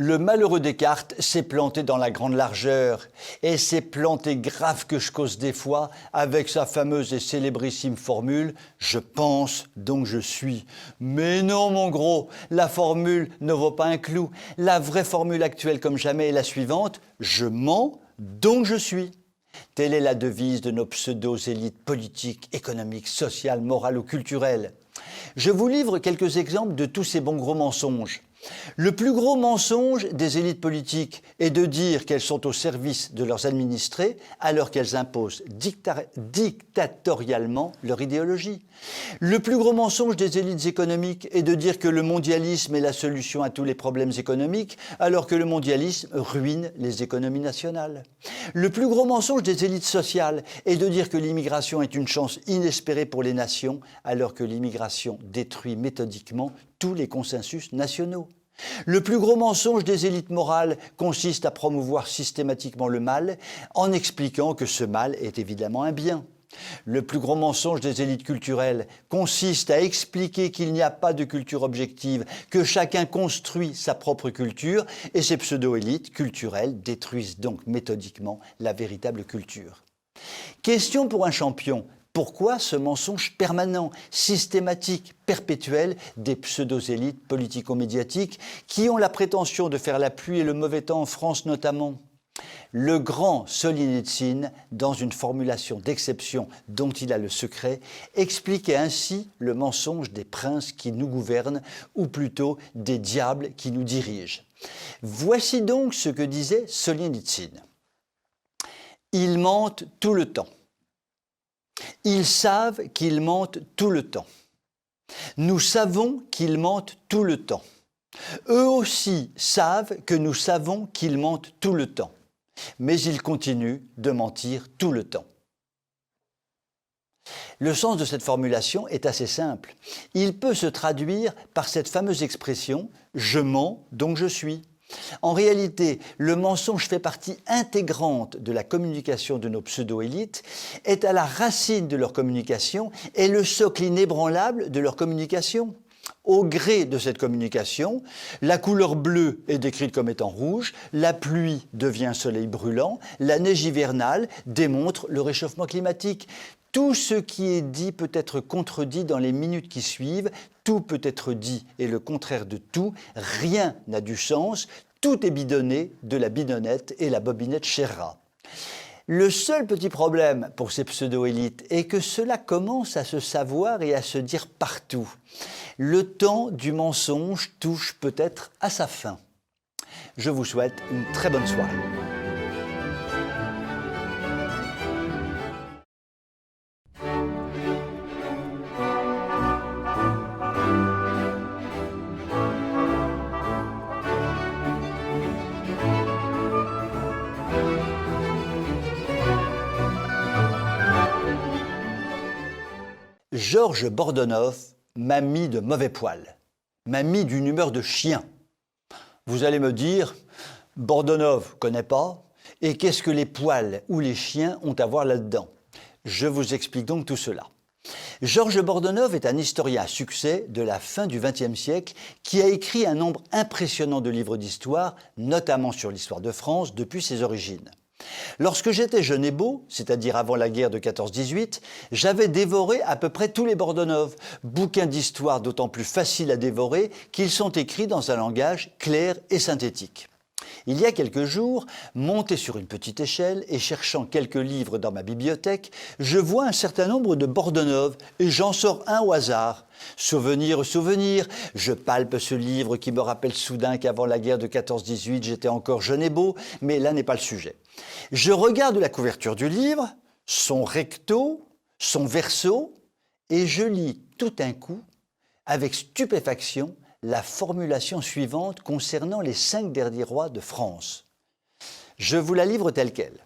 Le malheureux Descartes s'est planté dans la grande largeur et s'est planté grave que je cause des fois avec sa fameuse et célébrissime formule « je pense, donc je suis ». Mais non mon gros, la formule ne vaut pas un clou. La vraie formule actuelle comme jamais est la suivante « je mens, donc je suis ». Telle est la devise de nos pseudo-élites politiques, économiques, sociales, morales ou culturelles. Je vous livre quelques exemples de tous ces bons gros mensonges. Le plus gros mensonge des élites politiques est de dire qu'elles sont au service de leurs administrés alors qu'elles imposent dictatorialement leur idéologie. Le plus gros mensonge des élites économiques est de dire que le mondialisme est la solution à tous les problèmes économiques alors que le mondialisme ruine les économies nationales. Le plus gros mensonge des élites sociales est de dire que l'immigration est une chance inespérée pour les nations alors que l'immigration détruit méthodiquement tous les consensus nationaux. Le plus gros mensonge des élites morales consiste à promouvoir systématiquement le mal en expliquant que ce mal est évidemment un bien. Le plus gros mensonge des élites culturelles consiste à expliquer qu'il n'y a pas de culture objective, que chacun construit sa propre culture et ces pseudo-élites culturelles détruisent donc méthodiquement la véritable culture. Question pour un champion. Pourquoi ce mensonge permanent, systématique, perpétuel des pseudo-élites politico-médiatiques qui ont la prétention de faire la pluie et le mauvais temps en France notamment ? Le grand Solzhenitsyn, dans une formulation d'exception dont il a le secret, expliquait ainsi le mensonge des princes qui nous gouvernent, ou plutôt des diables qui nous dirigent. Voici donc ce que disait Solzhenitsyn. Ils mentent tout le temps. Ils savent qu'ils mentent tout le temps. Nous savons qu'ils mentent tout le temps. Eux aussi savent que nous savons qu'ils mentent tout le temps. Mais ils continuent de mentir tout le temps. Le sens de cette formulation est assez simple. Il peut se traduire par cette fameuse expression « je mens, donc je suis ». En réalité, le mensonge fait partie intégrante de la communication de nos pseudo-élites, est à la racine de leur communication et le socle inébranlable de leur communication. Au gré de cette communication, la couleur bleue est décrite comme étant rouge, la pluie devient un soleil brûlant, la neige hivernale démontre le réchauffement climatique. Tout ce qui est dit peut être contredit dans les minutes qui suivent, tout peut être dit et le contraire de tout, rien n'a du sens, tout est bidonné de la bidonnette et la bobinette Sherra. Le seul petit problème pour ces pseudo-élites est que cela commence à se savoir et à se dire partout. Le temps du mensonge touche peut-être à sa fin. Je vous souhaite une très bonne soirée. Georges Bordenov m'a mis de mauvais poil, m'a mis d'une humeur de chien. Vous allez me dire, Bordenov, connais pas, et qu'est-ce que les poils ou les chiens ont à voir là-dedans? Je vous explique donc tout cela. Georges Bordenov est un historien à succès de la fin du XXe siècle qui a écrit un nombre impressionnant de livres d'histoire, notamment sur l'histoire de France depuis ses origines. Lorsque j'étais jeune et beau, c'est-à-dire avant la guerre de 14-18, j'avais dévoré à peu près tous les Bordenov, bouquins d'histoire d'autant plus faciles à dévorer qu'ils sont écrits dans un langage clair et synthétique. Il y a quelques jours, monté sur une petite échelle et cherchant quelques livres dans ma bibliothèque, je vois un certain nombre de Bordenov et j'en sors un au hasard. Souvenir, souvenir, je palpe ce livre qui me rappelle soudain qu'avant la guerre de 14-18, j'étais encore jeune et beau, mais là n'est pas le sujet. Je regarde la couverture du livre, son recto, son verso, et je lis tout d'un coup, avec stupéfaction, la formulation suivante concernant les 5 derniers rois de France. Je vous la livre telle quelle.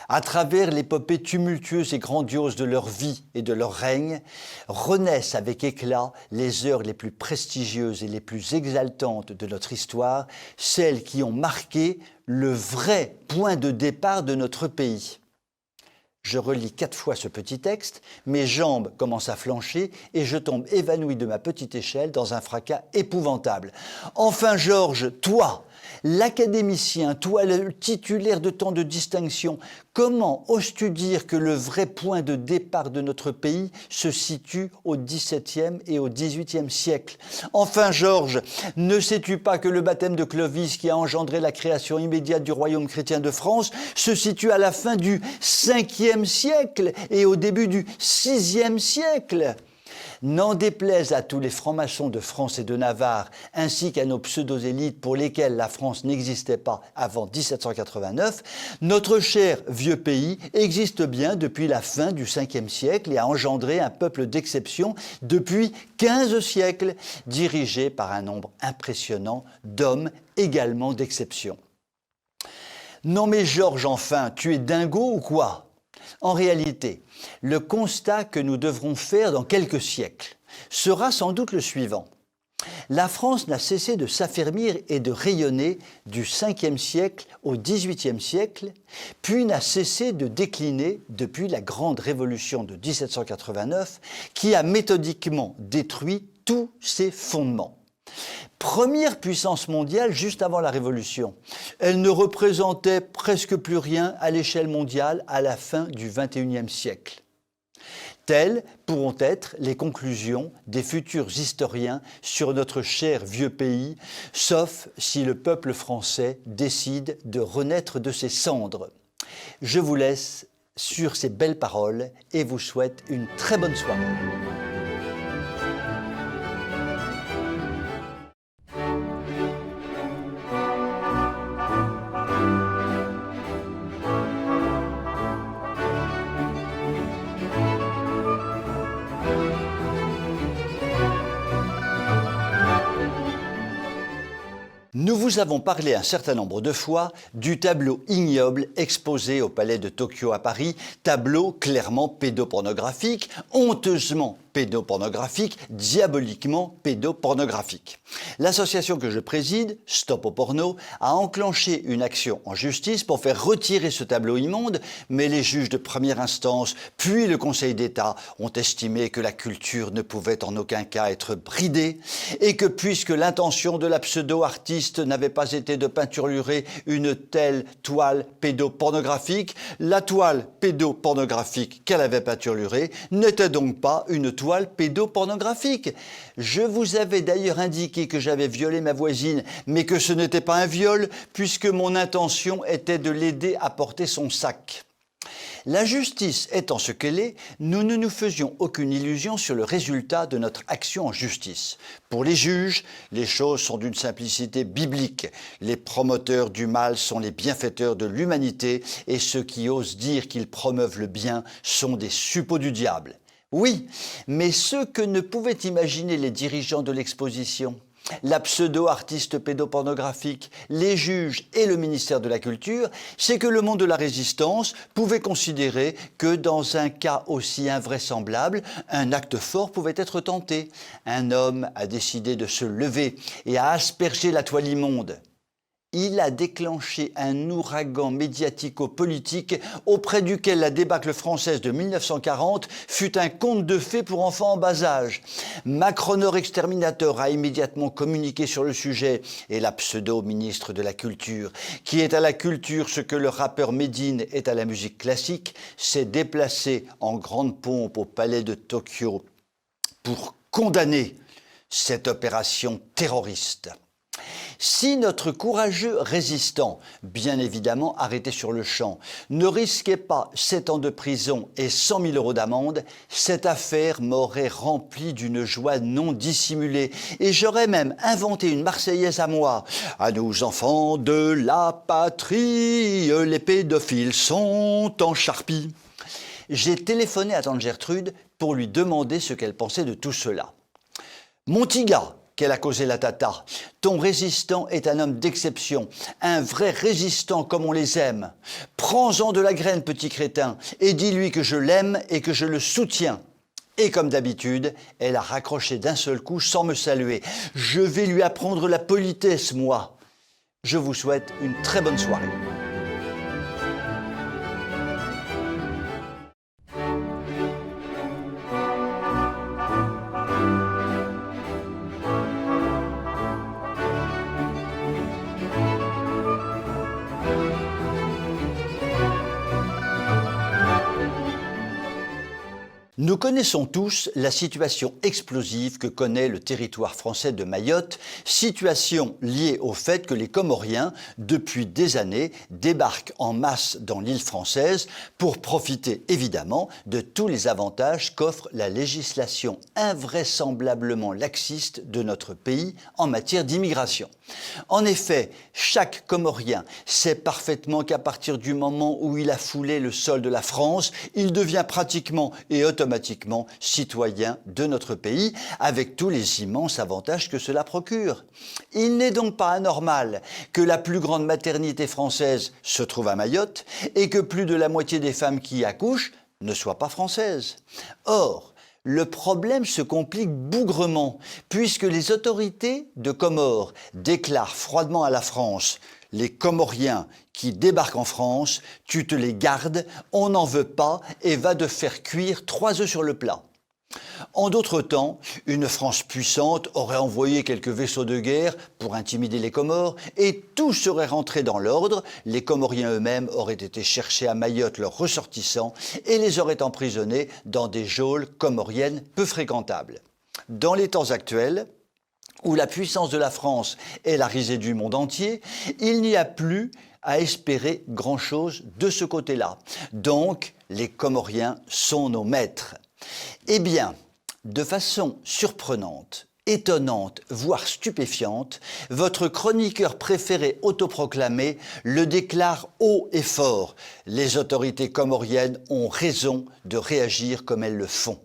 À travers l'épopée tumultueuse et grandiose de leur vie et de leur règne, renaissent avec éclat les heures les plus prestigieuses et les plus exaltantes de notre histoire, celles qui ont marqué le vrai point de départ de notre pays. Je relis 4 fois ce petit texte, mes jambes commencent à flancher et je tombe évanoui de ma petite échelle dans un fracas épouvantable. Enfin Georges, toi, L'académicien, toi le titulaire de tant de distinctions, comment oses-tu dire que le vrai point de départ de notre pays se situe au XVIIe et au XVIIIe siècle? Enfin, Georges, ne sais-tu pas que le baptême de Clovis, qui a engendré la création immédiate du royaume chrétien de France, se situe à la fin du Ve siècle et au début du VIe siècle? N'en déplaise à tous les francs-maçons de France et de Navarre, ainsi qu'à nos pseudo-élites pour lesquelles la France n'existait pas avant 1789, notre cher vieux pays existe bien depuis la fin du Ve siècle et a engendré un peuple d'exception depuis 15 siècles, dirigé par un nombre impressionnant d'hommes également d'exception. Non mais Georges, enfin, tu es dingo ou quoi ? En réalité, le constat que nous devrons faire dans quelques siècles sera sans doute le suivant. La France n'a cessé de s'affermir et de rayonner du Ve siècle au XVIIIe siècle, puis n'a cessé de décliner depuis la grande révolution de 1789 qui a méthodiquement détruit tous ses fondements. Première puissance mondiale juste avant la Révolution. Elle ne représentait presque plus rien à l'échelle mondiale à la fin du XXIe siècle. Telles pourront être les conclusions des futurs historiens sur notre cher vieux pays, sauf si le peuple français décide de renaître de ses cendres. Je vous laisse sur ces belles paroles et vous souhaite une très bonne soirée. Nous vous avons parlé un certain nombre de fois du tableau ignoble exposé au Palais de Tokyo à Paris, tableau clairement pédopornographique, honteusement pédopornographique, diaboliquement pédopornographique. L'association que je préside, Stop au porno, a enclenché une action en justice pour faire retirer ce tableau immonde, mais les juges de première instance, puis le Conseil d'État ont estimé que la culture ne pouvait en aucun cas être bridée et que puisque l'intention de la pseudo-artiste n'avait pas été de peinturer une telle toile pédopornographique, la toile pédopornographique qu'elle avait peinturlurée n'était donc pas une toile pédopornographique. Je vous avais d'ailleurs indiqué que j'avais violé ma voisine, mais que ce n'était pas un viol, puisque mon intention était de l'aider à porter son sac. La justice étant ce qu'elle est, nous ne nous faisions aucune illusion sur le résultat de notre action en justice. Pour les juges, les choses sont d'une simplicité biblique. Les promoteurs du mal sont les bienfaiteurs de l'humanité et ceux qui osent dire qu'ils promeuvent le bien sont des suppôts du diable. Oui, mais ce que ne pouvaient imaginer les dirigeants de l'exposition, la pseudo-artiste pédopornographique, les juges et le ministère de la Culture, c'est que le monde de la résistance pouvait considérer que dans un cas aussi invraisemblable, un acte fort pouvait être tenté. Un homme a décidé de se lever et a aspergé la toile immonde. Il a déclenché un ouragan médiatico-politique auprès duquel la débâcle française de 1940 fut un conte de fées pour enfants en bas âge. Macroneur exterminateur a immédiatement communiqué sur le sujet et la pseudo-ministre de la Culture, qui est à la culture ce que le rappeur Medine est à la musique classique, s'est déplacée en grande pompe au palais de Tokyo pour condamner cette opération terroriste. Si notre courageux résistant, bien évidemment arrêté sur le champ, ne risquait pas 7 ans de prison et 100 000 € d'amende, cette affaire m'aurait rempli d'une joie non dissimulée et j'aurais même inventé une Marseillaise à moi. À nous enfants de la patrie, les pédophiles sont en charpie. J'ai téléphoné à tante Gertrude pour lui demander ce qu'elle pensait de tout cela. Mon petit gars, qu'elle a causé la tata. Ton résistant est un homme d'exception, un vrai résistant comme on les aime. Prends-en de la graine, petit crétin, et dis-lui que je l'aime et que je le soutiens. Et comme d'habitude, elle a raccroché d'un seul coup sans me saluer. Je vais lui apprendre la politesse, moi. Je vous souhaite une très bonne soirée. Nous connaissons tous la situation explosive que connaît le territoire français de Mayotte, situation liée au fait que les Comoriens, depuis des années, débarquent en masse dans l'île française pour profiter évidemment de tous les avantages qu'offre la législation invraisemblablement laxiste de notre pays en matière d'immigration. En effet, chaque Comorien sait parfaitement qu'à partir du moment où il a foulé le sol de la France, il devient pratiquement et automatiquement citoyen de notre pays, avec tous les immenses avantages que cela procure. Il n'est donc pas anormal que la plus grande maternité française se trouve à Mayotte et que plus de la moitié des femmes qui y accouchent ne soient pas françaises. Or, le problème se complique bougrement, puisque les autorités de Comores déclarent froidement à la France: les Comoriens qui débarquent en France, tu te les gardes, on n'en veut pas et va de faire cuire 3 œufs sur le plat. En d'autres temps, une France puissante aurait envoyé quelques vaisseaux de guerre pour intimider les Comores et tout serait rentré dans l'ordre, les Comoriens eux-mêmes auraient été chercher à Mayotte leurs ressortissants et les auraient emprisonnés dans des geôles comoriennes peu fréquentables. Dans les temps actuels, où la puissance de la France est la risée du monde entier, il n'y a plus à espérer grand-chose de ce côté-là. Donc, les Comoriens sont nos maîtres. Eh bien, de façon surprenante, étonnante, voire stupéfiante, votre chroniqueur préféré autoproclamé le déclare haut et fort. Les autorités comoriennes ont raison de réagir comme elles le font.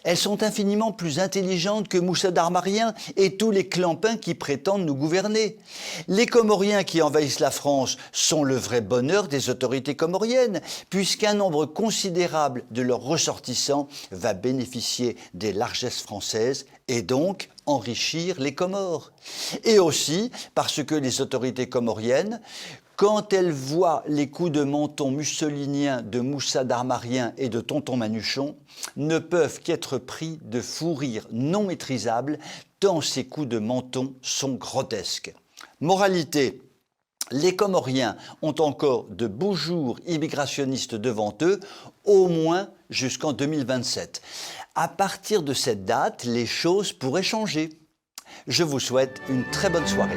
Elles sont infiniment plus intelligentes que Moussa Darmarien et tous les clampins qui prétendent nous gouverner. Les Comoriens qui envahissent la France sont le vrai bonheur des autorités comoriennes, puisqu'un nombre considérable de leurs ressortissants va bénéficier des largesses françaises et donc enrichir les Comores. Et aussi parce que les autorités comoriennes, quand elles voient les coups de menton mussoliniens de Moussa Darmarien et de Tonton Manuchon, ne peuvent qu'être pris de fou rire non maîtrisable, tant ces coups de menton sont grotesques. Moralité: les Comoriens ont encore de beaux jours immigrationnistes devant eux, au moins jusqu'en 2027. À partir de cette date, les choses pourraient changer. Je vous souhaite une très bonne soirée.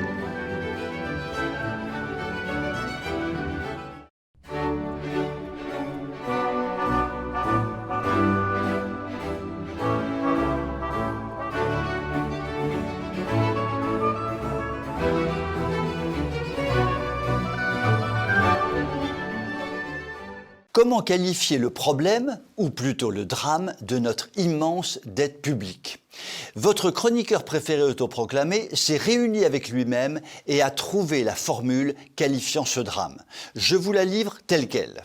Comment qualifier le problème, ou plutôt le drame, de notre immense dette publique? Votre chroniqueur préféré autoproclamé s'est réuni avec lui-même et a trouvé la formule qualifiant ce drame. Je vous la livre telle quelle.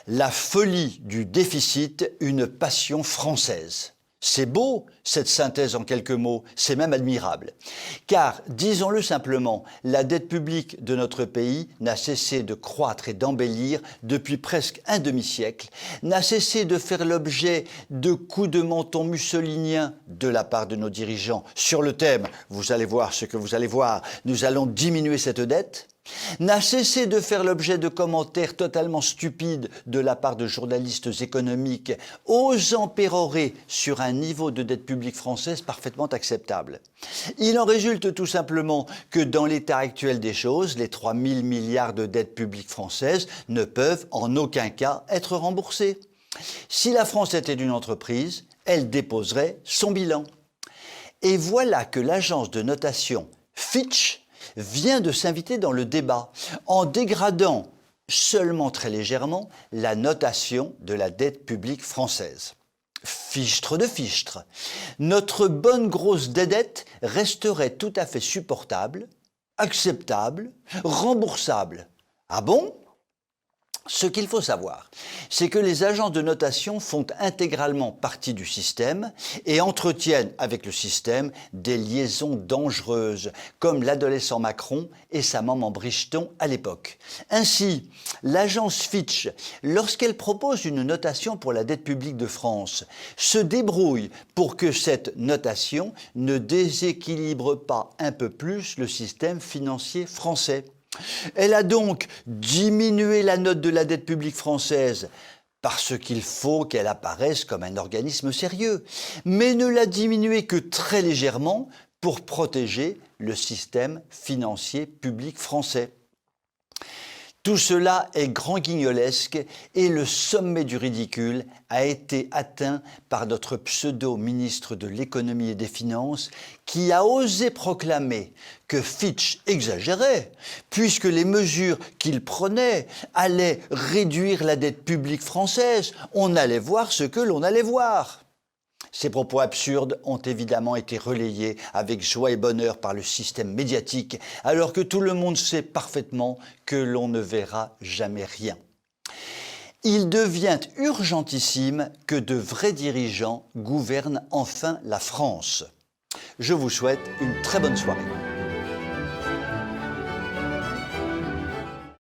La folie du déficit, une passion française. C'est beau, cette synthèse en quelques mots, c'est même admirable. Car, disons-le simplement, la dette publique de notre pays n'a cessé de croître et d'embellir depuis presque un demi-siècle, n'a cessé de faire l'objet de coups de menton mussoliniens de la part de nos dirigeants sur le thème « Vous allez voir ce que vous allez voir, nous allons diminuer cette dette », n'a cessé de faire l'objet de commentaires totalement stupides de la part de journalistes économiques osant pérorer sur un niveau de dette publique française parfaitement acceptable. Il en résulte tout simplement que dans l'état actuel des choses, les 3 000 milliards de dettes publiques françaises ne peuvent en aucun cas être remboursées. Si la France était une entreprise, elle déposerait son bilan. Et voilà que l'agence de notation Fitch vient de s'inviter dans le débat en dégradant seulement très légèrement la notation de la dette publique française. Fichtre de fichtre, notre bonne grosse dédette resterait tout à fait supportable, acceptable, remboursable. Ah bon ? Ce qu'il faut savoir, c'est que les agences de notation font intégralement partie du système et entretiennent avec le système des liaisons dangereuses, comme l'adolescent Macron et sa maman Bricheton à l'époque. Ainsi, l'agence Fitch, lorsqu'elle propose une notation pour la dette publique de France, se débrouille pour que cette notation ne déséquilibre pas un peu plus le système financier français. Elle a donc diminué la note de la dette publique française parce qu'il faut qu'elle apparaisse comme un organisme sérieux, mais ne l'a diminué que très légèrement pour protéger le système financier public français. Tout cela est grand guignolesque et le sommet du ridicule a été atteint par notre pseudo-ministre de l'économie et des finances qui a osé proclamer que Fitch exagérait puisque les mesures qu'il prenait allaient réduire la dette publique française. On allait voir ce que l'on allait voir. Ces propos absurdes ont évidemment été relayés avec joie et bonheur par le système médiatique, alors que tout le monde sait parfaitement que l'on ne verra jamais rien. Il devient urgentissime que de vrais dirigeants gouvernent enfin la France. Je vous souhaite une très bonne soirée.